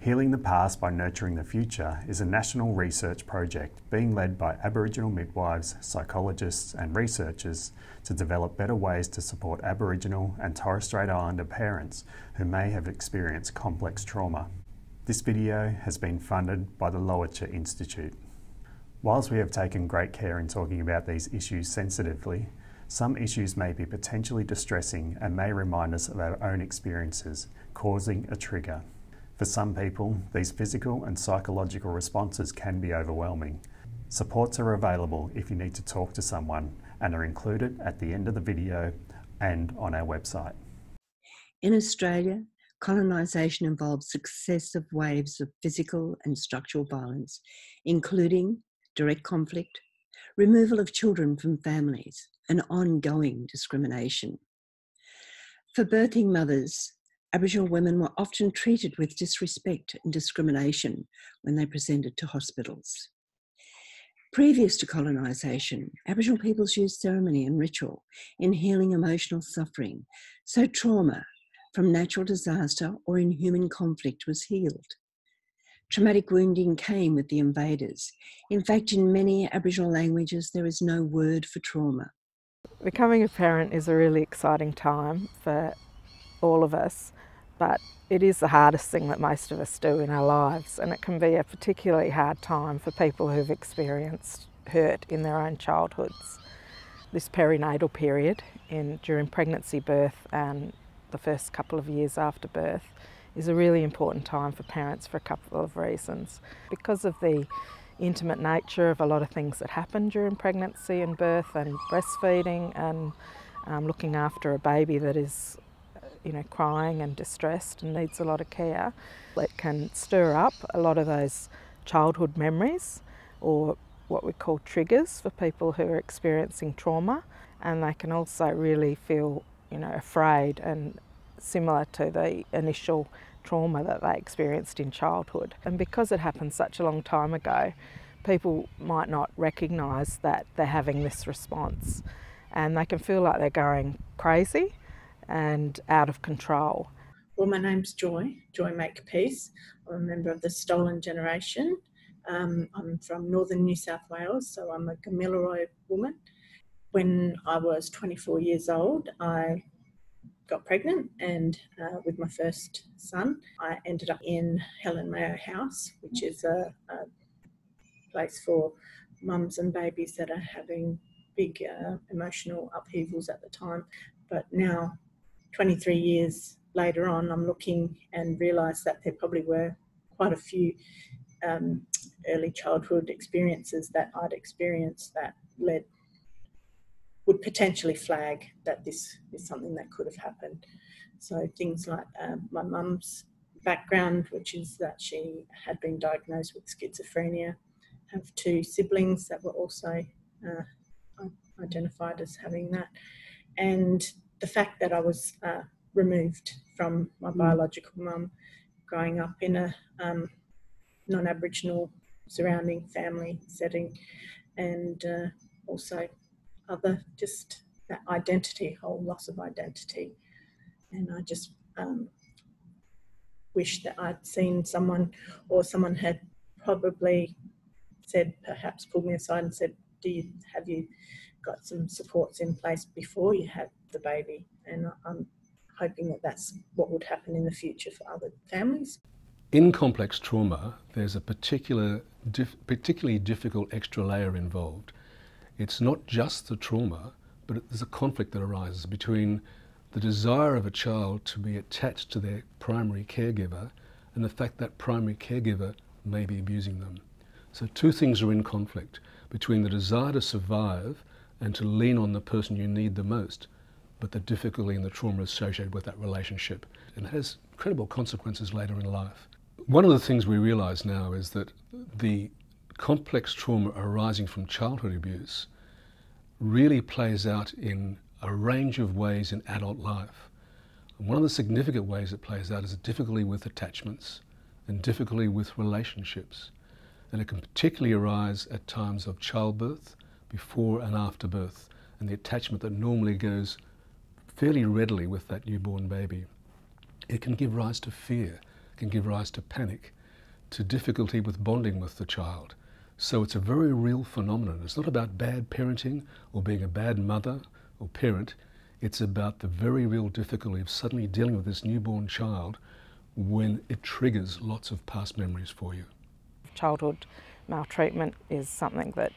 Healing the Past by Nurturing the Future is a national research project being led by Aboriginal midwives, psychologists and researchers to develop better ways to support Aboriginal and Torres Strait Islander parents who may have experienced complex trauma. This video has been funded by the Loacher Institute. Whilst we have taken great care in talking about these issues sensitively, some issues may be potentially distressing and may remind us of our own experiences, causing a trigger. For some people, these physical and psychological responses can be overwhelming. Supports are available if you need to talk to someone and are included at the end of the video and on our website. In Australia, colonisation involves successive waves of physical and structural violence, including direct conflict, removal of children from families, and ongoing discrimination. For birthing mothers, Aboriginal women were often treated with disrespect and discrimination when they presented to hospitals. Previous to colonisation, Aboriginal peoples used ceremony and ritual in healing emotional suffering, so trauma from natural disaster or inhuman conflict was healed. Traumatic wounding came with the invaders. In fact, in many Aboriginal languages, there is no word for trauma. Becoming a parent is a really exciting time for all of us, but it is the hardest thing that most of us do in our lives, and it can be a particularly hard time for people who've experienced hurt in their own childhoods. This perinatal period during pregnancy, birth and the first couple of years after birth is a really important time for parents for a couple of reasons. Because of the intimate nature of a lot of things that happen during pregnancy and birth and breastfeeding and looking after a baby that is crying and distressed and needs a lot of care, it can stir up a lot of those childhood memories, or what we call triggers, for people who are experiencing trauma, and they can also really feel afraid, and similar to the initial trauma that they experienced in childhood. And because it happened such a long time ago, people might not recognise that they're having this response, and they can feel like they're going crazy and out of control. Well, my name's Joy Makepeace. I'm a member of the Stolen Generation. I'm from northern New South Wales, so I'm a Gamilaroi woman. When I was 24 years old, I got pregnant, and with my first son, I ended up in Helen Mayo House, which is a place for mums and babies that are having big emotional upheavals at the time. But now, 23 years later on, I'm looking and realise that there probably were quite a few early childhood experiences that I'd experienced that would potentially flag that this is something that could have happened. So things like my mum's background, which is that she had been diagnosed with schizophrenia, have two siblings that were also identified as having that, and the fact that I was removed from my biological mum, growing up in a non-Aboriginal surrounding family setting, and also other, just that identity, whole loss of identity. And I just wish that I'd seen someone, or someone had probably said, perhaps pulled me aside and said, have you got some supports in place before you had the baby? And I'm hoping that that's what would happen in the future for other families. In complex trauma, there's a particularly difficult extra layer involved. It's not just the trauma, but there's a conflict that arises between the desire of a child to be attached to their primary caregiver and the fact that primary caregiver may be abusing them. So two things are in conflict, between the desire to survive and to lean on the person you need the most, but the difficulty and the trauma associated with that relationship. And it has incredible consequences later in life. One of the things we realise now is that the complex trauma arising from childhood abuse really plays out in a range of ways in adult life. And one of the significant ways it plays out is a difficulty with attachments and difficulty with relationships. And it can particularly arise at times of childbirth, before and after birth, and the attachment that normally goes fairly readily with that newborn baby. It can give rise to fear, it can give rise to panic, to difficulty with bonding with the child. So it's a very real phenomenon. It's not about bad parenting or being a bad mother or parent. It's about the very real difficulty of suddenly dealing with this newborn child when it triggers lots of past memories for you. Childhood maltreatment is something that,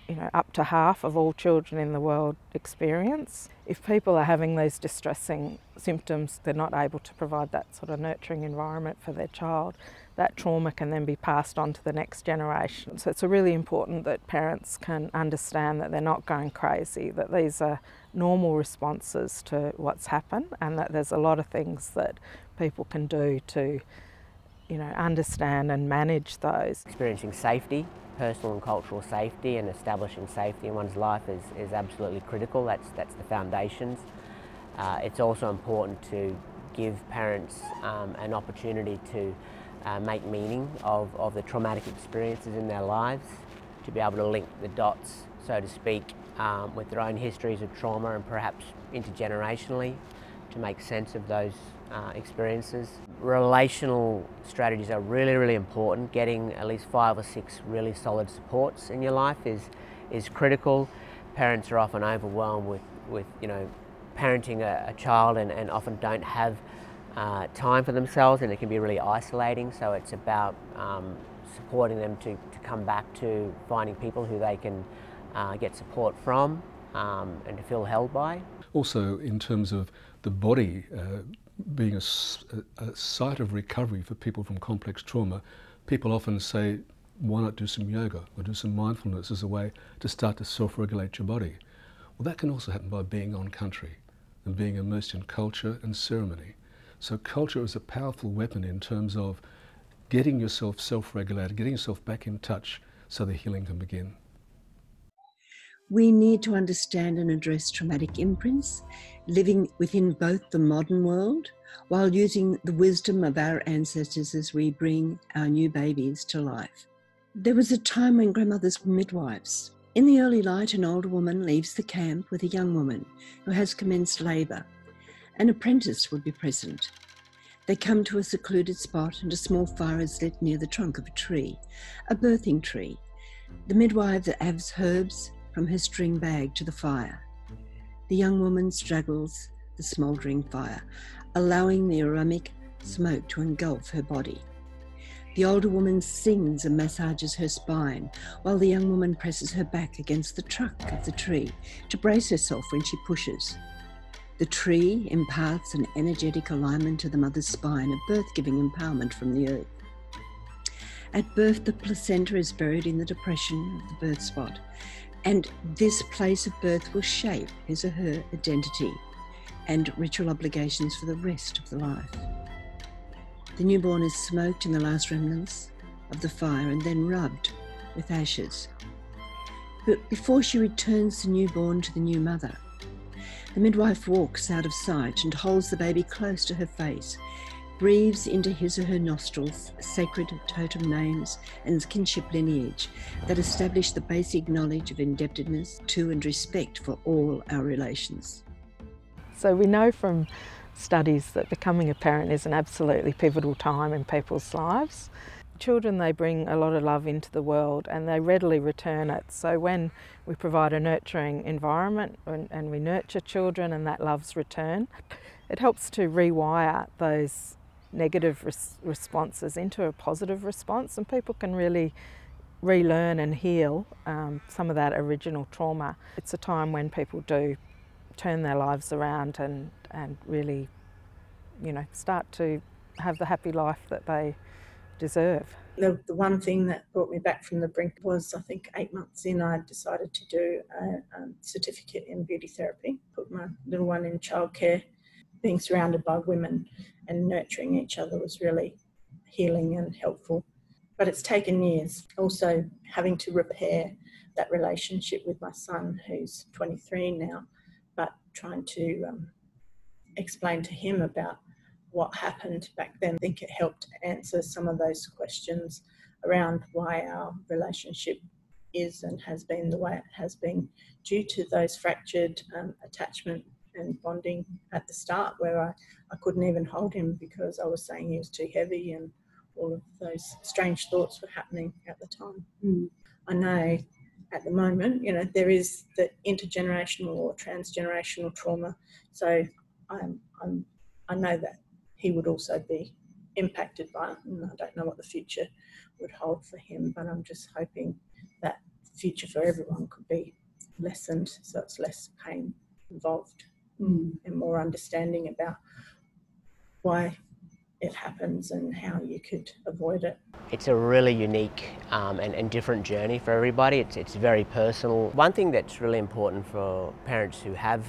you know, up to half of all children in the world experience. If people are having these distressing symptoms, they're not able to provide that sort of nurturing environment for their child. That trauma can then be passed on to the next generation. So it's really important that parents can understand that they're not going crazy, that these are normal responses to what's happened, and that there's a lot of things that people can do to, you know, understand and manage those. Experiencing safety, personal and cultural safety, and establishing safety in one's life is absolutely critical. That's the foundations. It's also important to give parents an opportunity to make meaning of the traumatic experiences in their lives, to be able to link the dots, so to speak, with their own histories of trauma and perhaps intergenerationally, to make sense of those experiences. Relational strategies are really, really important. Getting at least 5 or 6 really solid supports in your life is critical. Parents are often overwhelmed with you know, parenting a child and often don't have time for themselves, and it can be really isolating. So it's about supporting them to come back to finding people who they can get support from and to feel held by. Also, in terms of the body being a site of recovery for people from complex trauma, people often say, why not do some yoga or do some mindfulness as a way to start to self-regulate your body? Well, that can also happen by being on country and being immersed in culture and ceremony. So culture is a powerful weapon in terms of getting yourself self-regulated, getting yourself back in touch so the healing can begin. We need to understand and address traumatic imprints, living within both the modern world while using the wisdom of our ancestors as we bring our new babies to life. There was a time when grandmothers were midwives. In the early light, an older woman leaves the camp with a young woman who has commenced labour. An apprentice would be present. They come to a secluded spot and a small fire is lit near the trunk of a tree, a birthing tree. The midwife adds herbs from her string bag to the fire. The young woman straddles the smouldering fire, allowing the aromatic smoke to engulf her body. The older woman sings and massages her spine, while the young woman presses her back against the trunk of the tree to brace herself when she pushes. The tree imparts an energetic alignment to the mother's spine, a birth-giving empowerment from the earth. At birth, the placenta is buried in the depression of the birth spot, and this place of birth will shape his or her identity and ritual obligations for the rest of the life. The newborn is smoked in the last remnants of the fire and then rubbed with ashes. But before she returns the newborn to the new mother, the midwife walks out of sight and holds the baby close to her face, breathes into his or her nostrils sacred totem names and kinship lineage that establish the basic knowledge of indebtedness to and respect for all our relations. So we know from studies that becoming a parent is an absolutely pivotal time in people's lives. Children, they bring a lot of love into the world and they readily return it. So when we provide a nurturing environment and we nurture children and that love's returned, it helps to rewire those negative responses into a positive response, and people can really relearn and heal some of that original trauma. It's a time when people do turn their lives around and really, you know, start to have the happy life that they deserve. The one thing that brought me back from the brink was, I think 8 months in, I decided to do a certificate in beauty therapy, put my little one in childcare. Being surrounded by women and nurturing each other was really healing and helpful. But it's taken years. Also having to repair that relationship with my son, who's 23 now, but trying to explain to him about what happened back then. I think it helped answer some of those questions around why our relationship is and has been the way it has been, due to those fractured attachment and bonding at the start, where I couldn't even hold him because I was saying he was too heavy and all of those strange thoughts were happening at the time. I know at the moment, you know, there is the intergenerational or transgenerational trauma. So I know that he would also be impacted by it, and I don't know what the future would hold for him, but I'm just hoping that the future for everyone could be lessened, so it's less pain involved and more understanding about why it happens and how you could avoid it. It's a really unique and different journey for everybody. It's very personal. One thing that's really important for parents who have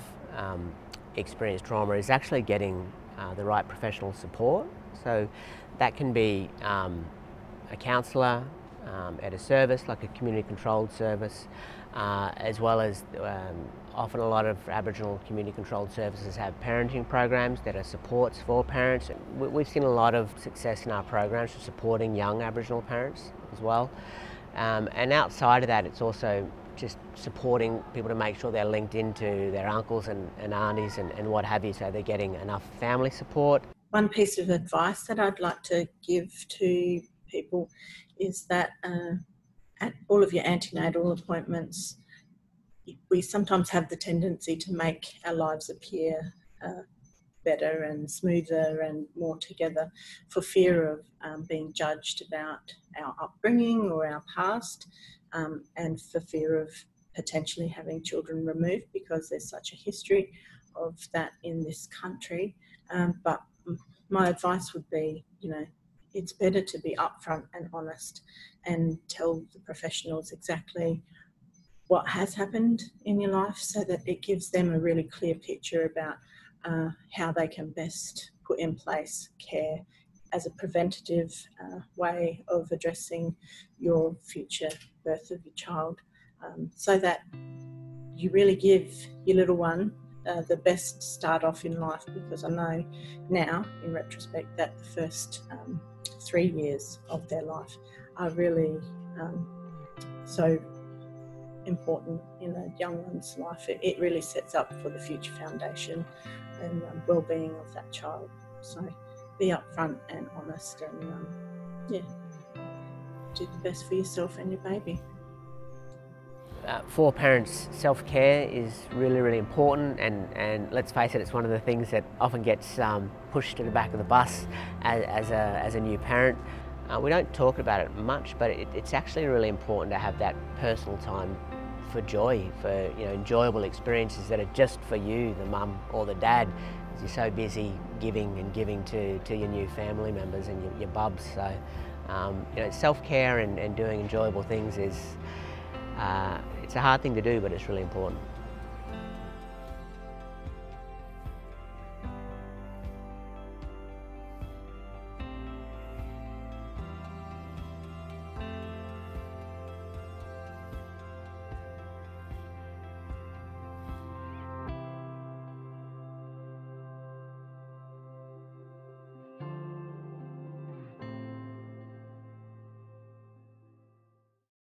experienced trauma is actually getting the right professional support. So that can be a counsellor at a service, like a community controlled service, as well as often a lot of Aboriginal community controlled services have parenting programs that are supports for parents. We've seen a lot of success in our programs for supporting young Aboriginal parents as well. And outside of that, it's also just supporting people to make sure they're linked into their uncles and aunties and what have you, so they're getting enough family support. One piece of advice that I'd like to give to people is that at all of your antenatal appointments, we sometimes have the tendency to make our lives appear better and smoother and more together for fear of being judged about our upbringing or our past, and for fear of potentially having children removed, because there's such a history of that in this country. But my advice would be, you know, it's better to be upfront and honest and tell the professionals exactly what has happened in your life, so that it gives them a really clear picture about how they can best put in place care as a preventative way of addressing your future birth of your child, so that you really give your little one the best start off in life. Because I know now, in retrospect, that the first 3 years of their life are really so important in a young one's life. It really sets up for the future foundation and well-being of that child. So be upfront and honest, and do the best for yourself and your baby. For parents, self-care is really, really important, and let's face it, it's one of the things that often gets pushed to the back of the bus as a new parent. We don't talk about it much, but it's actually really important to have that personal time for joy, for enjoyable experiences that are just for you, the mum or the dad, because you're so busy giving to your new family members and your bubs. So self-care and doing enjoyable things is it's a hard thing to do, but it's really important.